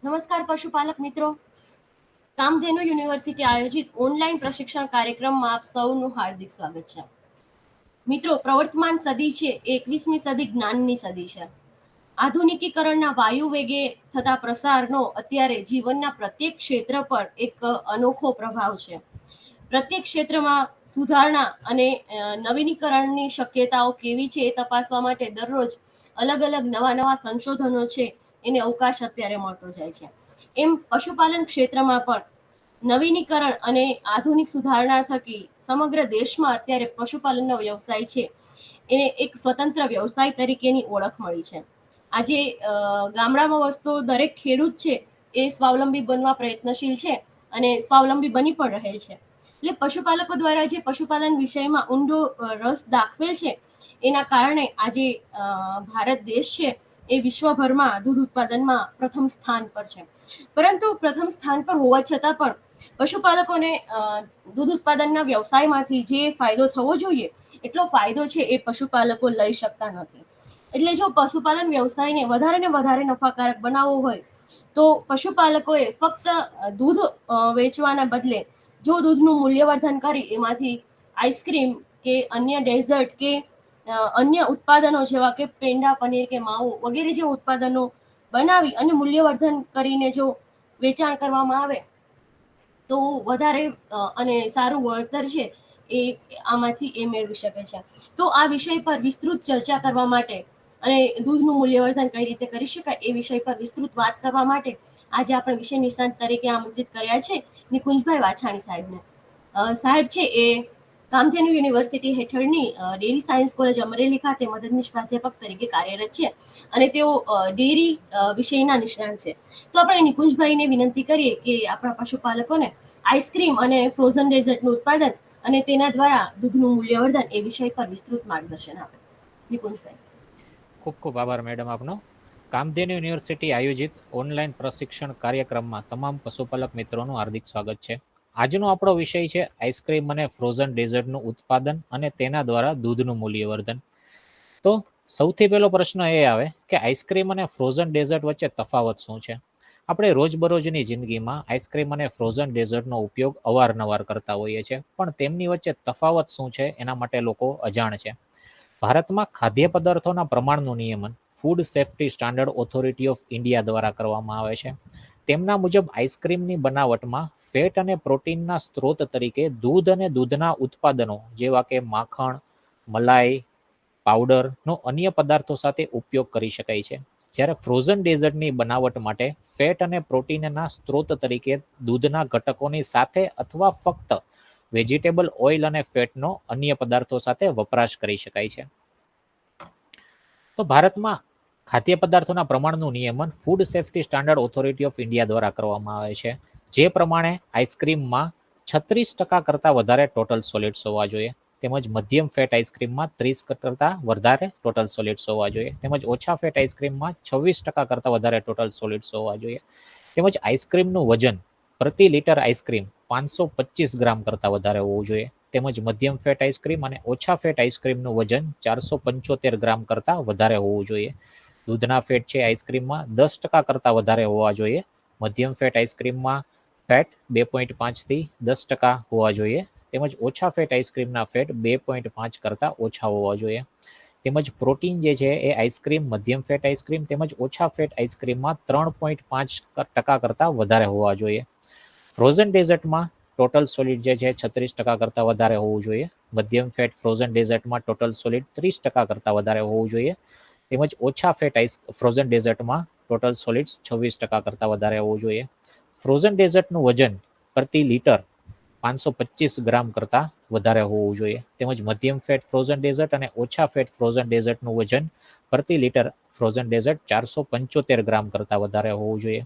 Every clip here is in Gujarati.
નમસ્કાર પશુપાલક મિત્રો. કામધેનુ યુનિવર્સિટી આયોજિત ઓનલાઈન પ્રશિક્ષણ કાર્યક્રમમાં આપ સૌનું હાર્દિક સ્વાગત છે. મિત્રો, પ્રવર્તમાન સદી છે એ 21મી સદી જ્ઞાનની સદી છે. આધુનિકીકરણના વાયુ વેગે થતા પ્રસારનો અત્યારે જીવનના પ્રત્યેક ક્ષેત્ર પર એક અનોખો પ્રભાવ છે. પ્રત્યેક ક્ષેત્રમાં સુધારણા અને નવીનીકરણની શક્યતાઓ કેવી છે એ તપાસવા માટે દરરોજ અલગ અલગ નવા નવા સંશોધનો છે એને અવકાશ અત્યારે મળતો જાય છે. એમ પશુપાલન ક્ષેત્રમાં પણ નવીનીકરણ અને આધુનિક સુધારણા થકી સમગ્ર દેશમાં અત્યારે પશુપાલનનો વ્યવસાય છે એને એક સ્વતંત્ર વ્યવસાય તરીકેની ઓળખ મળી છે. આજે ગામડામાં વસતો દરેક ખેડૂત છે એ સ્વાવલંબી બનવા પ્રયત્નશીલ છે અને સ્વાવલંબી બની પણ રહેલ છે. એટલે પશુપાલકો દ્વારા જે પશુપાલન વિષયમાં ઊંડો રસ દાખવેલ છે એના કારણે આજે ભારત દેશ છે એ વિશ્વભરમાં દૂધ ઉત્પાદનમાં પ્રથમ સ્થાન પર છે. પરંતુ પ્રથમ સ્થાન પર હોવા છતાં પણ પશુપાલકોને દૂધ ઉત્પાદનના વ્યવસાયમાંથી જે ફાયદો થવો જોઈએ એટલો ફાયદો છે એ પશુપાલકો લઈ શકતા નથી. એટલે જો પશુપાલન વ્યવસાયને ને વધારે નફાકારક બનાવવો હોય તો પશુપાલકોએ ફક્ત દૂધ વેચવાના બદલે જો દૂધનું મૂલ્યવર્ધન કરી એમાંથી આઈસ્ક્રીમ કે અન્ય ડેઝર્ટ કે અન્ય ઉત્પાદનો જેવા કે પેંડા, પનીર કે માવો વગેરે જે ઉત્પાદનો બનાવી અને મૂલ્યવર્ધન કરીને જો વેચાણ કરવામાં આવે તો વધારે અને સારું વળતર છે એ આમાંથી એ મેળવી શકે છે. તો આ વિષય પર વિસ્તૃત ચર્ચા કરવા માટે અને દૂધનું મૂલ્યવર્ધન કઈ રીતે કરી શકાય એ વિષય પર વિસ્તૃત વાત કરવા માટે આજે આપણે વિષય નિષ્ણાંત તરીકે આમંત્રિત કર્યા છે નિકુંજભાઈ વાછાણી સાહેબને. સાહેબ છે એ કામધેનુ યુનિવર્સિટી હેઠળની ડેરી સાયન્સ કોલેજ અમરેલી ખાતે મદદનીશ પ્રાધ્યાપક તરીકે કાર્યરત છે અને તેઓ ડેરી વિષયના નિષ્ણાંત છે. તો આપણે નિકુંજભાઈને વિનંતી કરીએ કે આપણા પશુપાલકોને આઈસ્ક્રીમ અને ફ્રોઝન ડેઝર્ટનું ઉત્પાદન અને તેના દ્વારા દૂધનું મૂલ્યવર્ધન એ વિષય પર વિસ્તૃત માર્ગદર્શન આપે. નિકુંજભાઈ. ખૂબ ખૂબ આભાર મેડમ આપનો. કામધેનુ યુનિવર્સિટી આયોજિત ઓનલાઈન પ્રશિક્ષણ કાર્યક્રમમાં તમામ પશુપાલક મિત્રોનું હાર્દિક સ્વાગત છે. આજનો આપણો વિષય છે આઈસ્ક્રીમ અને ફ્રોઝન ડેઝર્ટનું ઉત્પાદન અને તેના દ્વારા દૂધનું મૂલ્યવર્ધન. તો સૌથી પહેલો પ્રશ્ન એ આવે કે આઈસ્ક્રીમ અને ફ્રોઝન ડેઝર્ટ વચ્ચે તફાવત શું છે? આપણે રોજબરોજની જિંદગીમાં આઈસ્ક્રીમ અને ફ્રોઝન ડેઝર્ટનો ઉપયોગ અવારનવાર કરતા હોઈએ છીએ, પણ તેમની વચ્ચે તફાવત શું છે એના માટે લોકો અજાણ છે. ભારતમાં ખાદ્ય પદાર્થોના પ્રમાણનું નિયમન food safety standard authority of India દ્વારા કરવામાં આવે છે. તેમના મુજબ આઈસ્ક્રીમની બનાવટમાં ફેટ અને પ્રોટીનના સ્ત્રોત તરીકે દૂધ અને દૂધના ઉત્પાદનો જેવા કે માખણ, મલાઈ, પાવડરનો અન્ય પદાર્થો સાથે ઉપયોગ કરી શકાય છે. જ્યારે ફ્રોઝન ડેઝર્ટની બનાવટ માટે ફેટ અને પ્રોટીનના સ્ત્રોત તરીકે દૂધના ઘટકોની સાથે અથવા ફક્ત વેજીટેબલ ઓઇલ અને ફેટનો અન્ય પદાર્થો સાથે વપરાશ કરી શકાય છે. તો ભારતમાં ખાદ્ય પદાર્થોના પ્રમાણનું નિયમન food safety standard authority of India દ્વારા કરવામાં આવે છે. જે પ્રમાણે આઈસ્ક્રીમમાં 36% કરતાં વધારે ટોટલ સોલિડ્સ હોવા જોઈએ, તેમજ મધ્યમ ફેટ આઈસ્ક્રીમમાં 30% કરતાં વધારે ટોટલ સોલિડ્સ હોવા જોઈએ, તેમજ ઓછા ફેટ આઈસ્ક્રીમમાં 26% કરતાં વધારે ટોટલ સોલિડ્સ હોવા જોઈએ, તેમજ આઈસ્ક્રીમનું વજન પ્રતિ લિટર આઈસ્ક્રીમ 525 ગ્રામ કરતાં વધારે હોવું જોઈએ, તેમજ મધ્યમ ફેટ આઈસ્ક્રીમ અને ઓછા ફેટ આઈસ્ક્રીમનું વજન 475 ગ્રામ કરતાં વધારે હોવું જોઈએ. દૂધના ફેટ છે આઈસ્ક્રીમમાં 10% કરતાં વધારે હોવા જોઈએ. મધ્યમ ફેટ આઈસ્ક્રીમમાં ફેટ 2.5થી 10% હોવા જોઈએ, તેમજ ઓછા ફેટ આઈસ્ક્રીમના ફેટ 2.5 કરતાં ઓછા હોવા જોઈએ. તેમજ પ્રોટીન જે છે એ આઈસ્ક્રીમ, મધ્યમ ફેટ આઈસ્ક્રીમ તેમજ ઓછા ફેટ આઈસ્ક્રીમમાં 3.5% કરતાં વધારે હોવા જોઈએ. ફ્રોઝન ડેઝર્ટમાં ટોટલ સોલિડ જે છે 36% કરતાં વધારે હોવું જોઈએ. મધ્યમ ફેટ ફ્રોઝન ડેઝર્ટમાં ટોટલ સોલિડ 30% કરતાં વધારે હોવું જોઈએ, તેમજ ઓછા ફેટ ફ્રોઝન ડેઝર્ટમાં ટોટલ સોલિડ્સ 26% કરતાં વધારે હોવું જોઈએ. ફ્રોઝન ડેઝર્ટનું વજન પ્રતિ લિટર 525 ગ્રામ કરતાં વધારે હોવું જોઈએ, તેમજ મધ્યમ ફેટ ફ્રોઝન ડેઝર્ટ અને ઓછા ફેટ ફ્રોઝન ડેઝર્ટનું વજન પ્રતિ લિટર ફ્રોઝન ડેઝર્ટ 475 ગ્રામ કરતાં વધારે હોવું જોઈએ.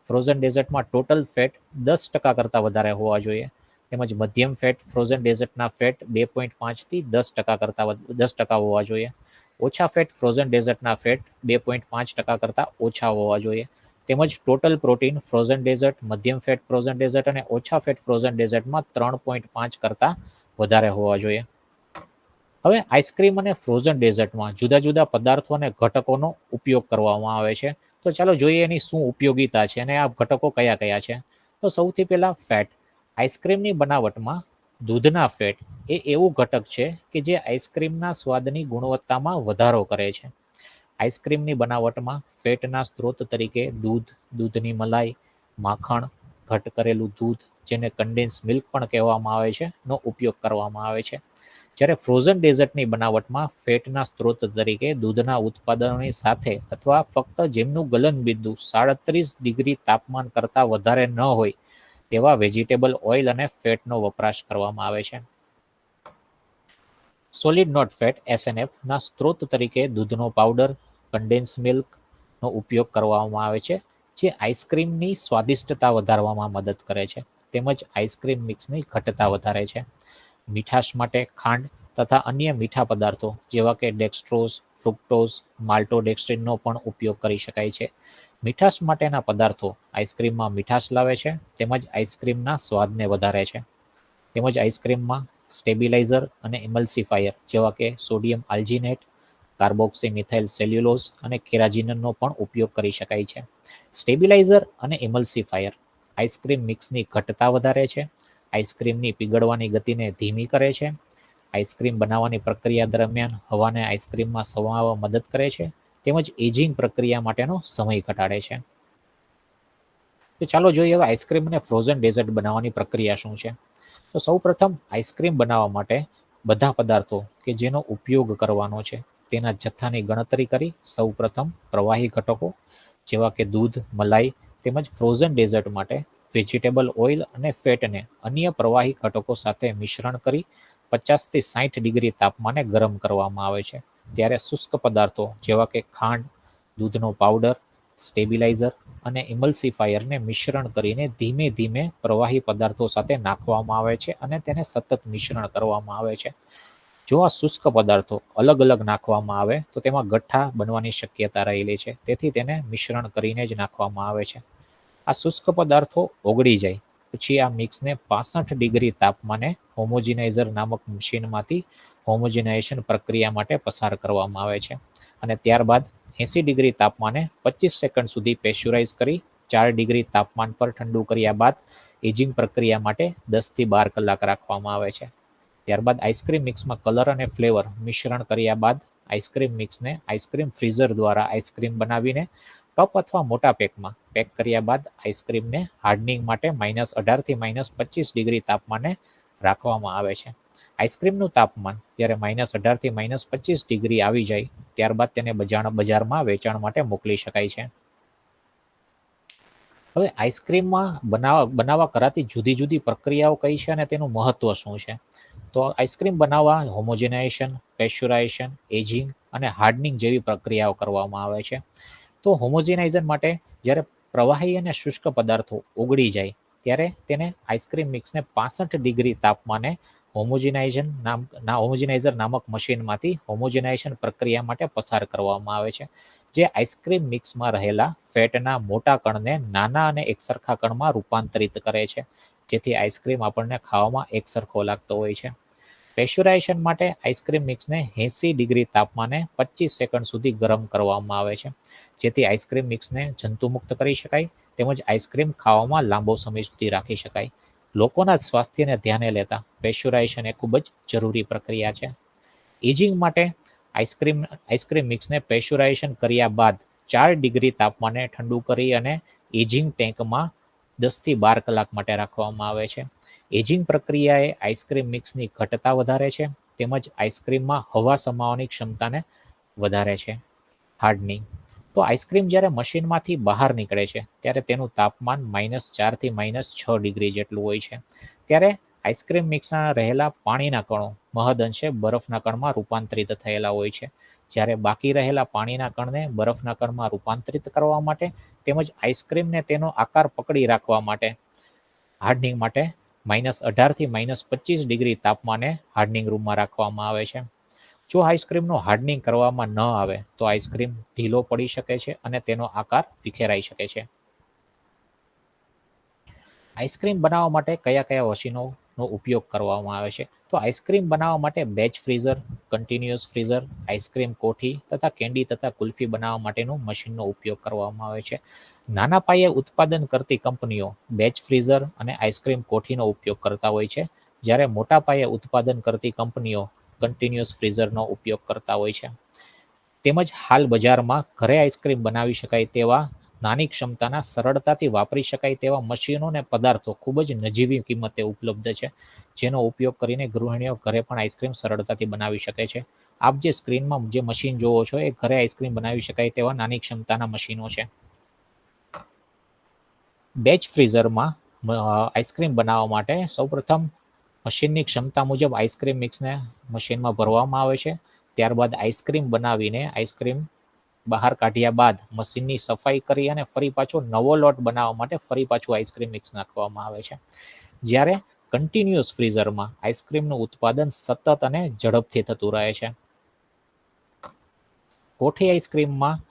ફ્રોઝન ડેઝર્ટમાં ટોટલ ફેટ 10% કરતાં વધારે હોવા જોઈએ, તેમજ મધ્યમ ફેટ ફ્રોઝન ડેઝર્ટના ફેટ 2.5થી 10% હોવા જોઈએ. ઓછા ફેટ ફ્રોઝન ડેઝર્ટના ફેટ 2.5% કરતાં ઓછા હોવા જોઈએ, તેમજ ટોટલ પ્રોટીન ફ્રોઝન ડેઝર્ટ, મધ્યમ ફેટ ફ્રોઝન ડેઝર્ટ અને ઓછા ફેટ ફ્રોઝન ડેઝર્ટમાં 3.5 કરતાં વધારે હોવા જોઈએ. હવે આઈસ્ક્રીમ અને ફ્રોઝન ડેઝર્ટમાં જુદા જુદા પદાર્થો અને ઘટકોનો ઉપયોગ કરવામાં આવે છે. તો ચાલો જોઈએ એની શું ઉપયોગિતા છે અને આ ઘટકો કયા કયા છે. તો સૌથી પહેલા ફેટ. આઈસ્ક્રીમની બનાવટમાં દૂધના ફેટ એ એવું ઘટક છે કે જે આઈસ્ક્રીમના સ્વાદની ગુણવત્તામાં વધારો કરે છે. આઈસ્ક્રીમની બનાવટમાં ફેટના સ્ત્રોત તરીકે દૂધ, દૂધની મલાઈ, માખણ, ઘટ કરેલું દૂધ, જેને કન્ડેન્સ મિલ્ક પણ કહેવામાં આવે છે, નો ઉપયોગ કરવામાં આવે છે. જ્યારે ફ્રોઝન ડેઝર્ટની બનાવટમાં ફેટના સ્ત્રોત તરીકે દૂધના ઉત્પાદનોની સાથે અથવા ફક્ત જેમનું ગલનબિંદુ 37 ડિગ્રી તાપમાન કરતાં વધારે ન હોય તેવા વેજીટેબલ ઓઇલ અને ફેટનો વપરાશ કરવામાં આવે છે. સોલિડ નોટ ફેટ એસએનએફ ના સ્ત્રોત તરીકે દૂધનો પાવડર, કન્ડેન્સ મિલ્કનો ઉપયોગ કરવામાં આવે છે, જે આઈસ્ક્રીમની સ્વાદિષ્ટતા વધારવામાં મદદ કરે છે તેમજ આઈસ્ક્રીમ મિક્સની ઘટતા વધારે છે. મીઠાશ માટે ખાંડ તથા અન્ય મીઠા પદાર્થો જેવા કે ડેક્સ્ટ્રોઝ, ફ્રુક્ટોઝ, માલ્ટોડેક્સ્ટ્રીનનો પણ ઉપયોગ કરી શકાય છે. મીઠાશ માટેના પદાર્થો આઈસ્ક્રીમમાં મીઠાશ લાવે છે તેમજ આઈસ્ક્રીમના સ્વાદને વધારે છે. તેમજ આઈસ્ક્રીમમાં સ્ટેબિલાઇઝર અને ઇમલ્સિફાયર જેવા કે સોડિયમ આલ્જિનેટ, કાર્બોક્સી મિથાઇલ સેલ્યુલોઝ અને કેરાજીનનો પણ ઉપયોગ કરી શકાય છે. સ્ટેબિલાઇઝર અને ઇમલ્સિફાયર આઈસ્ક્રીમ મિક્સની ઘટતા વધારે છે, આઈસ્ક્રીમની પીગળવાની ગતિને ધીમી કરે છે, આઈસ્ક્રીમ બનાવવાની પ્રક્રિયા દરમિયાન હવાને આઈસ્ક્રીમમાં સમાવવા મદદ કરે છે, તેમજ એજિંગ પ્રક્રિયા માટેનો સમય ઘટાડે છે. તો ચાલો જોઈએ હવે આઈસ્ક્રીમ અને ફ્રોઝન ડેઝર્ટ બનાવવાની પ્રક્રિયા શું છે. તો સૌપ્રથમ આઈસ્ક્રીમ બનાવવા માટે બધા પદાર્થો કે જેનો ઉપયોગ કરવાનો છે તેના જથ્થાની ગણતરી કરી સૌપ્રથમ પ્રવાહી ઘટકો જેવા કે દૂધ, મલાઈ તેમજ ફ્રોઝન ડેઝર્ટ માટે વેજીટેબલ ઓઇલ અને ફેટને અન્ય પ્રવાહી ઘટકો સાથે મિશ્રણ કરી 50 થી 60 ડિગ્રી તાપમાને ગરમ કરવામાં આવે છે. ત્યારે શુષ્ક પદાર્થો જેવા કે ખાંડ, દૂધનો પાવડર, સ્ટેબિલાઇઝર અને ઇમલ્સિફાયરને મિશ્રણ કરીને ધીમે ધીમે પ્રવાહી પદાર્થો સાથે નાખવામાં આવે છે અને તેને સતત મિશ્રણ કરવામાં આવે છે. જો આ શુષ્ક પદાર્થો અલગ અલગ નાખવામાં આવે તો તેમાં ગઠ્ઠા બનવાની શક્યતા રહેલી છે, તેથી તેને મિશ્રણ કરીને જ નાખવામાં આવે છે. આ શુષ્ક પદાર્થો ઓગળી જાય પછી આ મિક્સને 65 ડિગ્રી તાપમાને હોમોજીનાઇઝર નામક મશીનમાંથી હોમોજીનાઇઝેશન પ્રક્રિયા માટે પસાર કરવામાં આવે છે અને ત્યારબાદ 80 ડિગ્રી તાપમાને 25 સેકન્ડ સુધી પેસ્ચ્યુરાઇઝ કરી 4 ડિગ્રી તાપમાન પર ઠંડુ કર્યા બાદ એજિંગ પ્રક્રિયા માટે 10 થી 12 કલાક રાખવામાં આવે છે. ત્યારબાદ આઈસ્ક્રીમ મિક્સમાં કલર અને ફ્લેવર મિશ્રણ કર્યા બાદ આઈસ્ક્રીમ મિક્સને આઈસ્ક્રીમ ફ્રીઝર દ્વારા આઈસ્ક્રીમ બનાવીને કપ અથવા મોટા પેકમાં પેક કર્યા બાદ આઈસ્ક્રીમને હાર્ડનિંગ માટે -18 થી -25 ડિગ્રી તાપમાને રાખવામાં આવે છે. આઈસ્ક્રીમનું તાપમાન જ્યારે -18 થી -25 ડિગ્રી આવી જાય ત્યારબાદ તેને બજારમાં વેચાણ માટે મોકલી શકાય છે. હવે આઈસ્ક્રીમમાં બનાવવા કરાતી જુદી જુદી પ્રક્રિયાઓ કઈ છે અને તેનું મહત્વ શું છે. તો આઈસ્ક્રીમ બનાવવા હોમોજેનાઇઝેશન, પેસ્ચ્યુરાઇઝેશન, એજિંગ અને હાર્ડનિંગ જેવી પ્રક્રિયાઓ કરવામાં આવે છે. તો હોમોજેનાઇઝર માટે જ્યારે પ્રવાહી અને શુષ્ક પદાર્થો ઓગળી જાય ત્યારે તેને આઈસ્ક્રીમ મિક્સને 65 ડિગ્રી તાપમાને હોમોજેનાઇઝર નામક મશીનમાંથી હોમોજેનાઇઝેશન પ્રક્રિયા માટે પસાર કરવામાં આવે છે, જે આઈસ્ક્રીમ મિક્સમાં રહેલા ફેટના મોટા કણને નાના અને એકસરખા કણમાં રૂપાંતરિત કરે છે, જેથી આઈસ્ક્રીમ આપણને ખાવામાં એકસરખો લાગતો હોય છે. પેસ્ચ્યુરાઇઝેશન માટે આઈસ્ક્રીમ મિક્સને 80 ડિગ્રી તાપમાને 25 સેકન્ડ સુધી ગરમ કરવામાં આવે છે, જેથી આઈસ્ક્રીમ મિક્સને જંતુમુક્ત કરી શકાય તેમજ આઈસ્ક્રીમ ખાવામાં લાંબો સમય સુધી રાખી શકાય. લોકોના સ્વાસ્થ્યને ધ્યાને લેતા પેસ્ચ્યુરાઇઝેશન એ ખૂબ જ જરૂરી પ્રક્રિયા છે. એજિંગ માટે આઈસ્ક્રીમ મિક્સને પેસ્ચ્યુરાઇઝેશન કર્યા બાદ 4 ડિગ્રી તાપમાને ઠંડુ કરી અને એજિંગ ટેન્કમાં 10 થી 12 કલાક માટે રાખવામાં આવે છે. એજિંગ પ્રક્રિયાએ આઈસ્ક્રીમ મિક્સની ઘટતા વધારે છે તેમજ આઈસ્ક્રીમમાં હવા સમાવવાની ક્ષમતાને વધારે છે. હાર્ડનિંગ. તો આઈસ્ક્રીમ જ્યારે મશીનમાંથી બહાર નીકળે છે ત્યારે તેનું તાપમાન -4 થી -6 ડિગ્રી જેટલું હોય છે. ત્યારે આઈસ્ક્રીમ મિક્સમાં રહેલા પાણીના કણો મહદઅંશે બરફના કણમાં રૂપાંતરિત થયેલા હોય છે. જ્યારે બાકી રહેલા પાણીના કણને બરફના કણમાં રૂપાંતરિત કરવા માટે તેમજ આઈસ્ક્રીમને તેનો આકાર પકડી રાખવા માટે હાર્ડનિંગ માટે -18 થી -25 ડિગ્રી તાપમાને હાર્ડનિંગ રૂમમાં રાખવામાં આવે છે. જો આઈસ્ક્રીમનું હાર્ડનિંગ કરવામાં ન આવે તો આઈસ્ક્રીમ ઢીલો પડી શકે છે અને તેનો આકાર વિખેરાઈ શકે છે. આઈસ્ક્રીમ બનાવવા માટે કયા કયા નો ઉપયોગ કરવામાં આવે છે. તો આઈસ્ક્રીમ બનાવવા માટે batch freezer, continuous freezer, ice cream કોઠી તથા કેન્ડી તથા કુલ્ફી બનાવવા માટેનું મશીનનો ઉપયોગ કરવામાં આવે છે. નાના પાયે ઉત્પાદન કરતી કંપનીઓ બેચ ફ્રીઝર અને આઈસ્ક્રીમ કોઠીનો ઉપયોગ કરતા હોય છે, જ્યારે મોટા પાયે ઉત્પાદન કરતી કંપનીઓ કન્ટિન્યુઅસ ફ્રીઝરનો ઉપયોગ કરતા હોય છે. તેમજ હાલ બજારમાં ઘરે આઈસ્ક્રીમ બનાવી શકાય તેવા નાની ક્ષમતાના સરળતાથી વાપરી શકાય તેવા મશીનો અને પદાર્થો ખૂબ જ નજીવી કિંમતે ઉપલબ્ધ છે, જેનો ઉપયોગ કરીને ગૃહિણીઓ ઘરે પણ આઈસ્ક્રીમ સરળતાથી બનાવી શકે છે. આપ જે સ્ક્રીનમાં જે મશીન જોવો છો એ ઘરે આઈસ્ક્રીમ બનાવી શકાય તેવા નાની ક્ષમતાના મશીનો છે. બેચ ફ્રીઝરમાં આઈસ્ક્રીમ બનાવવા માટે સૌપ્રથમ મશીનની ક્ષમતા મુજબ આઈસ્ક્રીમ મિક્સને મશીનમાં ભરવામાં આવે છે. ત્યારબાદ આઈસ્ક્રીમ બનાવીને આઈસ્ક્રીમ બહાર કાઢ્યા બાદ મશીનની સફાઈ કરી અને ફરી પાછો નવો લોટ બનાવવા માટે ફરી પાછું આઈસ્ક્રીમ મિક્સ નાખવામાં આવે છે. જ્યારે કન્ટિન્યુઅસ ફ્રીઝરમાં આઈસ્ક્રીમનું ઉત્પાદન સતત અને ઝડપથી થતું રહે છે. કોઠી આઈસ્ક્રીમમાં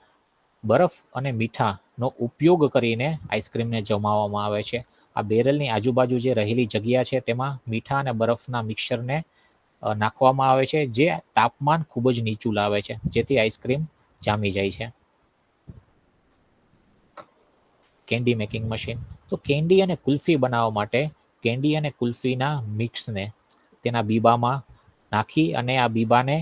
બરફ અને મીઠાનો ઉપયોગ કરીને આઈસ્ક્રીમને જમાવવામાં આવે છે. આ બેરલની આજુબાજુ જે રહેલી જગ્યા છે તેમાં મીઠા અને બરફના મિક્સરને નાખવામાં આવે છે, જે તાપમાન ખૂબ જ નીચું લાવે છે, જેથી આઈસ્ક્રીમ જામી જાય છે. Candy making machine. તો કેન્ડી અને કુલ્ફી બનાવવા માટે કેન્ડી અને કુલ્ફીના મિક્સને તેના બીબામાં નાખી અને આ બીબાને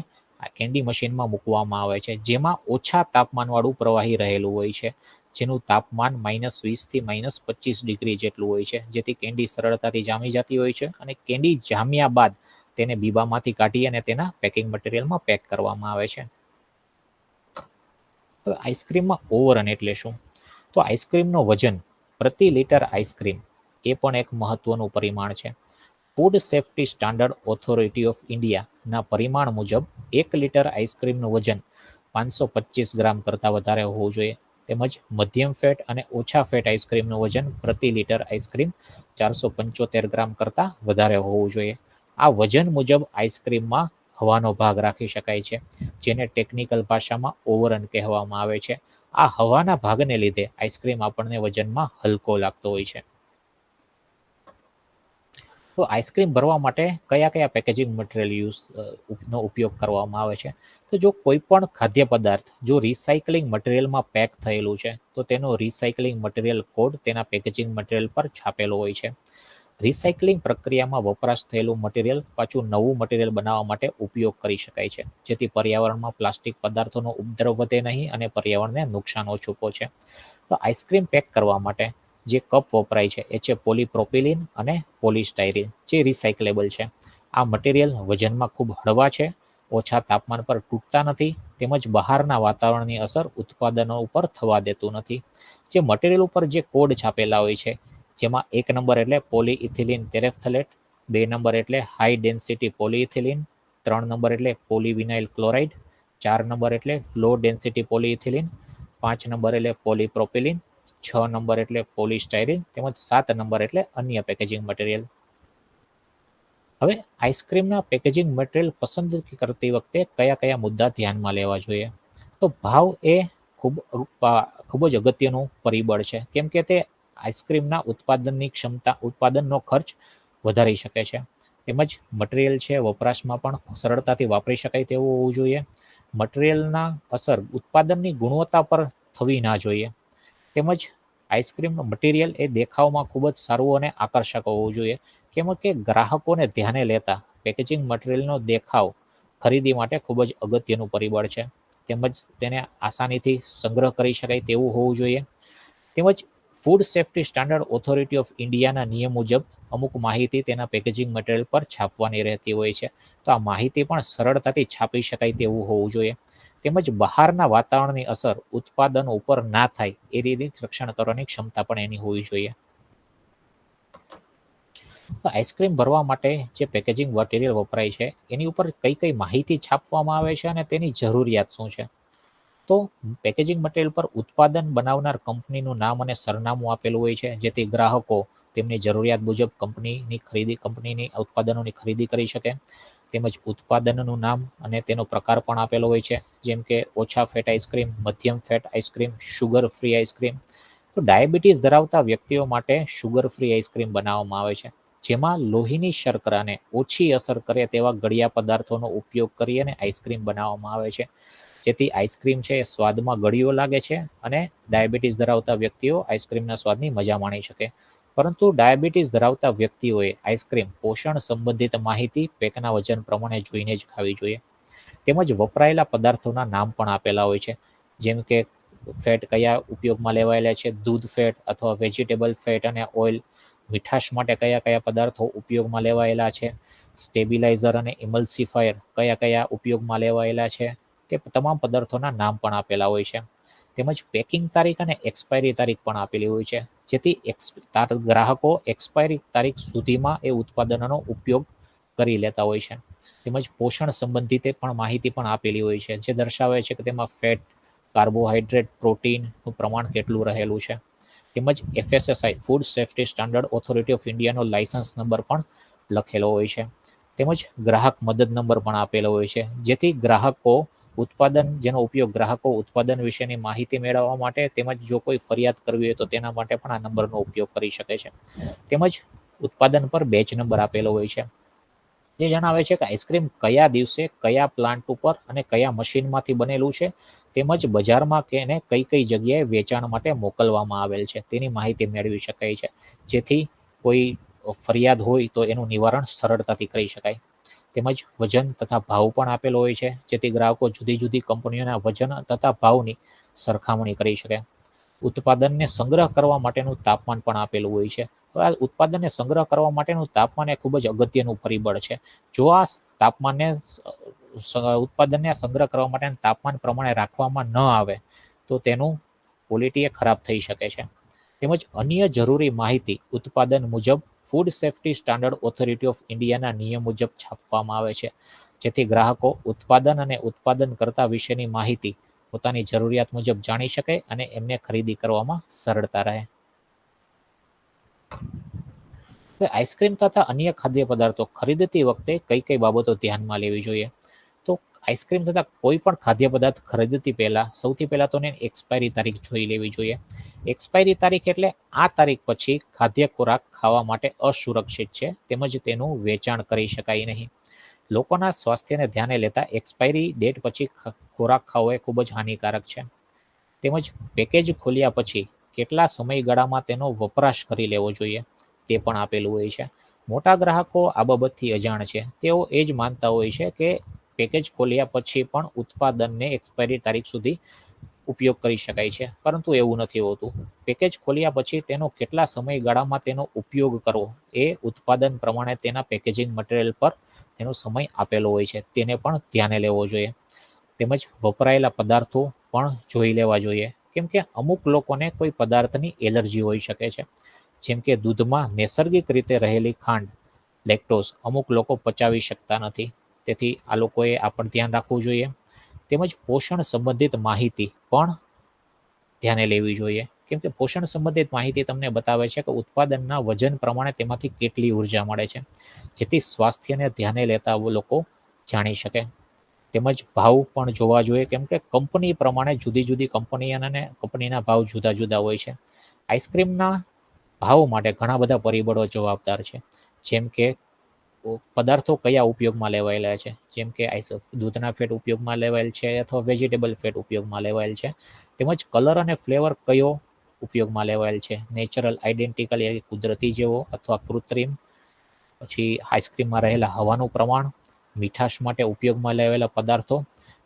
કેન્ડી મશીનમાં મૂકવામાં આવે છે, જેમાં ઓછા તાપમાનવાળું પ્રવાહી રહેલું હોય છે, જેનું તાપમાન -20 થી -25 ડિગ્રી જેટલું હોય છે, જેથી કેન્ડી સરળતાથી જામી જતી હોય છે. અને કેન્ડી જામ્યા બાદ તેને બીબામાંથી કાઢી અને તેના પેકિંગ મટીરિયલમાં પેક કરવામાં આવે છે. હવે આઈસ્ક્રીમમાં ઓવરરન એટલે શું? તો આઈસ્ક્રીમનો વજન પ્રતિ લિટર આઈસ્ક્રીમ એ પણ એક મહત્વનું પરિમાણ છે. Food safety standard authority of ઇન્ડિયાના પરિમાણ મુજબ 1 લિટર આઈસ્ક્રીમનું વજન 525 ગ્રામ કરતાં વધારે હોવું જોઈએ. તેમજ મધ્યમ ફેટ અને ઓછા ફેટ આઈસ્ક્રીમનું વજન પ્રતિ લિટર આઈસ્ક્રીમ 475 ગ્રામ કરતાં વધારે હોવું જોઈએ. આ વજન મુજબ આઈસ્ક્રીમમાં હવાનો ભાગ રાખી શકાય છે, જેને ટેકનિકલ ભાષામાં ઓવરરન કહેવામાં આવે છે. આ હવાના ભાગને લીધે આઈસ્ક્રીમ આપણને વજનમાં હલકો લાગતો હોય છે. તો આઈસ્ક્રીમ ભરવા માટે કયા કયા પેકેજિંગ મટીરિયલ નો ઉપયોગ કરવામાં આવે છે? તો જો કોઈ પણ ખાદ્ય પદાર્થ જો રિસાયકલિંગ મટીરિયલમાં પેક થયેલું છે, તો તેનો રિસાયકલિંગ મટીરિયલ કોડ તેના પેકેજિંગ મટીરિયલ પર છાપેલો હોય છે. રિસાયકલિંગ પ્રક્રિયામાં વપરાશ થયેલું મટીરિયલ પાછું નવું મટીરિયલ બનાવવા માટે ઉપયોગ કરી શકાય છે, જેથી પર્યાવરણમાં પ્લાસ્ટિક પદાર્થોનો ઉપદ્રવ વધે નહીં અને પર્યાવરણને નુકસાન ઓછું પહોંચે. તો આઈસ્ક્રીમ પેક કરવા માટે જે કપ વપરાય છે એ છે પોલીપ્રોપિલિન અને પોલીસ્ટાયરીન, જે રિસાયકલેબલ છે. આ મટીરિયલ વજનમાં ખૂબ હળવા છે, ઓછા તાપમાન પર તૂટતા નથી, તેમજ બહારના વાતાવરણની અસર ઉત્પાદનો ઉપર થવા દેતું નથી. જે મટીરિયલ ઉપર જે કોડ છાપેલા હોય છે, જેમાં 1 નંબર એટલે પોલીઇથિલિન તેરેફથલેટ, 2 નંબર એટલે હાઈ ડેન્સિટી પોલીઇથિલિન, 3 નંબર એટલે પોલીવિનાઇલ ક્લોરાઇડ, 4 નંબર એટલે લો ડેન્સિટી પોલીઇથિલિન, 5 નંબર એટલે પોલીપ્રોપિલિન, 6 નંબર એટલે પોલીસ્ટાયરીન, તેમજ 7 નંબર એટલે અન્ય પેકેજિંગ મટીરિયલ. હવે આઈસ્ક્રીમના પેકેજિંગ મટીરિયલ પસંદ કરતી વખતે કયા કયા મુદ્દા ધ્યાનમાં લેવા જોઈએ? તો ભાવ એ ખૂબ જ અગત્યનું પરિબળ છે, કેમ કે તે આઈસ્ક્રીમના ઉત્પાદનનો ખર્ચ વધારી શકે છે. તેમજ મટીરિયલ છે વપરાશમાં પણ સરળતાથી વાપરી શકાય તેવું હોવું જોઈએ. મટીરિયલના અસર ઉત્પાદનની ગુણવત્તા પર થવી ના જોઈએ. તેમજ આઈસ્ક્રીમનું મટીરિયલ એ દેખાવમાં ખૂબ જ સારું અને આકર્ષક હોવું જોઈએ, કેમ કે ગ્રાહકોને ધ્યાને લેતા પેકેજિંગ મટીરિયલનો દેખાવ ખરીદી માટે ખૂબ જ અગત્યનું પરિબળ છે. તેમજ તેને આસાનીથી સંગ્રહ કરી શકાય તેવું હોવું જોઈએ. તેમજ food safety standard authority of ઇન્ડિયાના નિયમ મુજબ અમુક માહિતી તેના પેકેજિંગ મટીરિયલ પર છાપવાની રહેતી હોય છે, તો આ માહિતી પણ સરળતાથી છાપી શકાય તેવું હોવું જોઈએ. તેમજ બહારના વાતાવરણની અસર ઉત્પાદનો ઉપર ના થાય એ રીતે રક્ષણ કરવાની ક્ષમતા પણ એની હોવી જોઈએ. આઈસ્ક્રીમ ભરવા માટે જે પેકેજિંગ મટીરિયલ વપરાય છે એની ઉપર કઈ કઈ માહિતી છાપવામાં આવે છે અને તેની જરૂરિયાત શું છે? તો પેકેજિંગ મટીરિયલ પર ઉત્પાદન બનાવનાર કંપનીનું નામ અને સરનામું આપેલું હોય છે, જેથી ગ્રાહકો તેમની જરૂરિયાત મુજબ કંપનીની ઉત્પાદનોની ખરીદી કરી શકે. તેમજ ઉત્પાદનનું નામ અને તેનો પ્રકાર પણ આપેલો હોય છે, જેમ કે ઓછા ફેટ આઈસ્ક્રીમ, મધ્યમ fat ice cream, sugar free ice cream. તો ડાયાબિટીસ ધરાવતા વ્યક્તિઓ માટે શુગર ફ્રી આઈસ્ક્રીમ બનાવવામાં આવે છે, જેમાં લોહીની શર્કરાને ઓછી અસર કરે તેવા ગળ્યા પદાર્થોનો ઉપયોગ કરી અને આઈસ્ક્રીમ બનાવવામાં આવે છે, જેથી આઈસ્ક્રીમ છે એ સ્વાદમાં ગળ્યો લાગે છે અને ડાયાબિટીસ ધરાવતા વ્યક્તિઓ આઈસ્ક્રીમના સ્વાદની મજા માણી શકે. પરંતુ ડાયાબિટીસ ધરાવતા વ્યક્તિઓએ આઈસ્ક્રીમ પોષણ સંબંધિત માહિતી પેકના વજન પ્રમાણે જોઈને જ ખાવી જોઈએ. તેમજ વપરાયેલા પદાર્થોના નામ પણ આપેલા હોય છે, જેમ કે ફેટ કયા ઉપયોગમાં લેવાયેલા છે, દૂધ ફેટ અથવા વેજીટેબલ ફેટ અને ઓઇલ, મીઠાશ માટે કયા કયા પદાર્થો ઉપયોગમાં લેવાયેલા છે, સ્ટેબિલાઇઝર અને ઇમલ્સિફાયર કયા કયા ઉપયોગમાં લેવાયેલા છે, તે તમામ પદાર્થોના નામ પણ આપેલા હોય છે. તેમજ પેકિંગ તારીખ અને એક્સપાયરી તારીખ પણ આપેલી હોય છે, જેથી ગ્રાહકો એક્સપાયરી તારીખ સુધીમાં એ ઉત્પાદનોનો ઉપયોગ કરી લેતા હોય છે. તેમજ પોષણ સંબંધિત પણ માહિતી પણ આપેલી હોય છે, જે દર્શાવે છે કે તેમાં ફેટ, કાર્બોહાઈડ્રેટ, પ્રોટીનનું પ્રમાણ કેટલું રહેલું છે. તેમજ FSSAI food safety standard authority of ઇન્ડિયાનો લાયસન્સ નંબર પણ લખેલો હોય છે. તેમજ ગ્રાહક મદદ નંબર પણ આપેલો હોય છે, જેથી ગ્રાહકો જેનો ઉપયોગ ગ્રાહકો ઉત્પાદન વિશેની માહિતી મેળવવા માટે તેમજ જો કોઈ ફરિયાદ કરવી હોય તો તેના માટે પણ આ નંબરનો ઉપયોગ કરી શકે છે. તેમજ ઉત્પાદન પર બેચ નંબર આપેલો હોય છે, જે જણાવે છે કે આઈસ્ક્રીમ કયા દિવસે કયા પ્લાન્ટ ઉપર અને કયા મશીનમાંથી બનેલું છે, તેમજ બજારમાં કે એને કઈ કઈ જગ્યાએ વેચાણ માટે મોકલવામાં આવેલ છે તેની માહિતી મેળવી શકાય છે, જેથી કોઈ ફરિયાદ હોય તો એનું નિવારણ સરળતાથી કરી શકાય. તેમજ વજન તથા ભાવ પણ આપેલો હોય છે, જેથી ગ્રાહકો જુદી જુદી કંપનીઓના વજન તથા ભાવની સરખામણી કરી શકે. ઉત્પાદનને સંગ્રહ કરવા માટેનું તાપમાન પણ આપેલું હોય છે. તો આ ઉત્પાદનને સંગ્રહ કરવા માટેનું તાપમાન એ ખૂબ જ અગત્યનું પરિબળ છે. જો આ ઉત્પાદનને સંગ્રહ કરવા માટેના તાપમાન પ્રમાણે રાખવામાં ન આવે તો તેનું ક્વોલિટી એ ખરાબ થઈ શકે છે. તેમજ અન્ય જરૂરી માહિતી ઉત્પાદન મુજબ food safety standard authority of ઇન્ડિયાના નિયમ મુજબ છાપવામાં આવે છે, જેથી ગ્રાહકો ઉત્પાદન અને ઉત્પાદનકર્તા વિશેની માહિતી પોતાની જરૂરિયાત મુજબ જાણી શકે અને એમને ખરીદી કરવામાં સરળતા રહે. આઈસ્ક્રીમ તથા અન્ય ખાદ્ય પદાર્થો ખરીદતી વખતે કઈ કઈ બાબતો ધ્યાનમાં લેવી જોઈએ? તો આઈસ્ક્રીમ તથા કોઈ પણ ખાદ્ય પદાર્થ ખરીદતી પહેલા સૌથી પહેલા તો એક્સપાયરી તારીખ જોઈ લેવી જોઈએ. એક્સપાયરી તારીખ એટલે આ તારીખ પછી ખાદ્ય ખોરાક ખાવા માટે અસુરક્ષિત છે, તેમજ તેનું વેચાણ કરી શકાય નહીં. લોકોના સ્વાસ્થ્યને ધ્યાને લેતા એક્સપાયરી ડેટ પછી ખોરાક ખાવો એ ખૂબ જ હાનિકારક છે. તેમજ પેકેજ ખોલ્યા પછી કેટલા સમયગાળામાં તેનો વપરાશ કરી લેવો જોઈએ તે પણ આપેલું હોય છે. મોટા ગ્રાહકો આ બાબતથી અજાણ છે. તેઓ એ જ માનતા હોય છે કે પેકેજ ખોલ્યા પછી પણ ઉત્પાદનને એક્સપાયરી તારીખ સુધી ઉપયોગ કરી શકાય છે, પરંતુ એવું નથી હોતું. પેકેજ ખોલ્યા પછી તેનો કેટલા સમયગાળામાં તેનો ઉપયોગ કરવો એ ઉત્પાદન પ્રમાણે તેના પેકેજિંગ મટીરિયલ પર તેનો સમય આપેલો હોય છે, તેને પણ ધ્યાને લેવો જોઈએ. તેમજ વપરાયેલા પદાર્થો પણ જોઈ લેવા જોઈએ, કેમ કે અમુક લોકોને કોઈ પદાર્થની એલર્જી હોઈ શકે છે. જેમ કે દૂધમાં નૈસર્ગિક રીતે રહેલી ખાંડ લેક્ટોઝ અમુક લોકો પચાવી શકતા નથી, તેથી આ લોકોએ આ પણ ધ્યાન રાખવું જોઈએ. તેમજ પોષણ સંબંધિત માહિતી પણ ધ્યાને લેવી જોઈએ, કેમ કે પોષણ સંબંધિત માહિતી તમને બતાવે છે કે ઉત્પાદનના વજન પ્રમાણે તેમાંથી કેટલી ઉર્જા મળે છે, જેથી સ્વાસ્થ્યને ધ્યાને લેતા લોકો જાણી શકે. તેમજ ભાવ પણ જોવા જોઈએ, કેમ કે કંપની પ્રમાણે જુદી જુદી કંપનીના ભાવ જુદા જુદા હોય છે. આઈસ્ક્રીમના ભાવ માટે ઘણા બધા પરિબળો જવાબદાર છે, જેમ કે પદાર્થો કયા ઉપયોગમાં લેવાયેલા છે, જેમ કે દૂધના ફેટ ઉપયોગમાં લેવાયેલ છે અથવા વેજીટેબલ ફેટ ઉપયોગમાં લેવાયેલ છે. તેમજ કલર અને ફ્લેવર કયો ઉપયોગમાં લેવાયેલ છે, નેચરલ, આઇડેન્ટિકલ એટલે કુદરતી જેવો અથવા કૃત્રિમ. પછી આઈસ્ક્રીમમાં રહેલા હવાનું પ્રમાણ, મીઠાશ માટે ઉપયોગમાં લેવાયેલા પદાર્થો,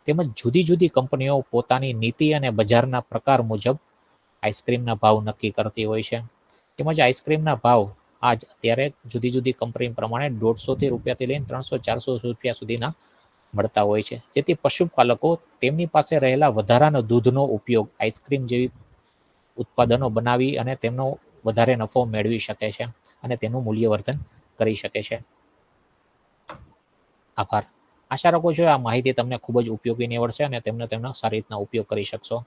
તેમજ જુદી જુદી કંપનીઓ પોતાની નીતિ અને બજારના પ્રકાર મુજબ આઈસ્ક્રીમના ભાવ નક્કી કરતી હોય છે. તેમજ આઈસ્ક્રીમના ભાવ અત્યારે જુદી જુદી કંપની પ્રમાણે 150 રૂપિયાથી લઈને 300-400 રૂપિયા સુધીના મળતા હોય છે, જેથી પશુપાલકો તેમની પાસે રહેલા વધારાના દૂધનો ઉપયોગ આઈસ્ક્રીમ જેવી ઉત્પાદનો બનાવી અને તેમનો વધારે નફો મેળવી શકે છે અને તેનું મૂલ્યવર્ધન કરી શકે છે. આભાર. આશા રાખું છું આ માહિતી તમને ખૂબ જ ઉપયોગી નીવડશે અને તેમનો સારી રીતના ઉપયોગ કરી શકશો.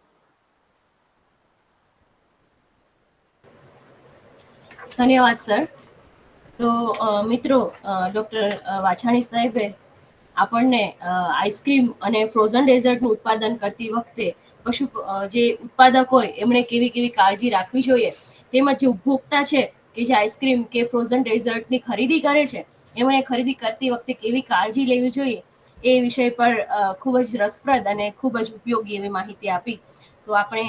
ધન્યવાદ સર. તો મિત્રો, ડૉક્ટર વાછાણી સાહેબે આપણને આઈસ્ક્રીમ અને ફ્રોઝન ડેઝર્ટનું ઉત્પાદન કરતી વખતે જે ઉત્પાદક હોય એમણે કેવી કેવી કાળજી રાખવી જોઈએ, તેમજ જે ઉપભોક્તા છે કે જે આઈસ્ક્રીમ કે ફ્રોઝન ડેઝર્ટની ખરીદી કરે છે એમણે ખરીદી કરતી વખતે કેવી કાળજી લેવી જોઈએ એ વિષય પર ખૂબ જ રસપ્રદ અને ખૂબ જ ઉપયોગી એવી માહિતી આપી. તો આપણે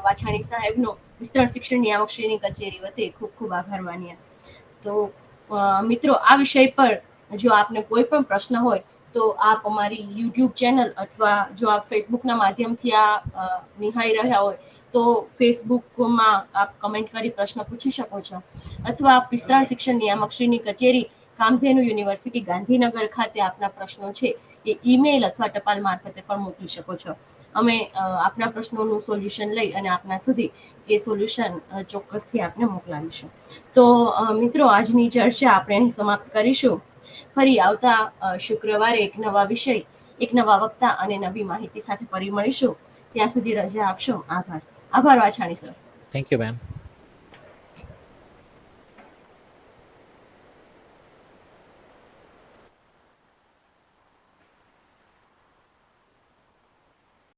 વાછાણી સાહેબનો વિસ્તરણ શિક્ષણ નિયામકશ્રીની કચેરી વતી ખૂબ ખૂબ આભાર માનીએ. તો મિત્રો, આ વિષય પર જો આપને કોઈ પણ પ્રશ્ન હોય તો આપ અમારી યુટ્યુબ ચેનલ અથવા જો આપ ફેસબુકના માધ્યમથી આ નિહાળી રહ્યા હોય તો ફેસબુકમાં આપ કમેન્ટ કરી પ્રશ્ન પૂછી શકો છો, અથવા આપ વિસ્તરણ શિક્ષણ નિયામકશ્રીની કચેરી કામધેનુ યુનિવર્સિટી ગાંધીનગર ખાતે આપના પ્રશ્નો છે એ ઈમેલ અથવા ટપાલ મારફતે પણ મોકલી શકો છો. અમે આપના પ્રશ્નોનું સોલ્યુશન લઈ અને આપના સુધી એ સોલ્યુશન ચોક્કસથી આપને મોકલાવીશું. તો મિત્રો, આજની ચર્ચા આપણે અહીં સમાપ્ત કરીશું. ફરી આવતા શુક્રવારે એક નવા વિષય, એક નવા વક્તા અને નવી માહિતી સાથે ફરી મળીશું. ત્યાં સુધી રજા આપશો. આભાર. આભાર Vachhani sir. Thank you ma'am.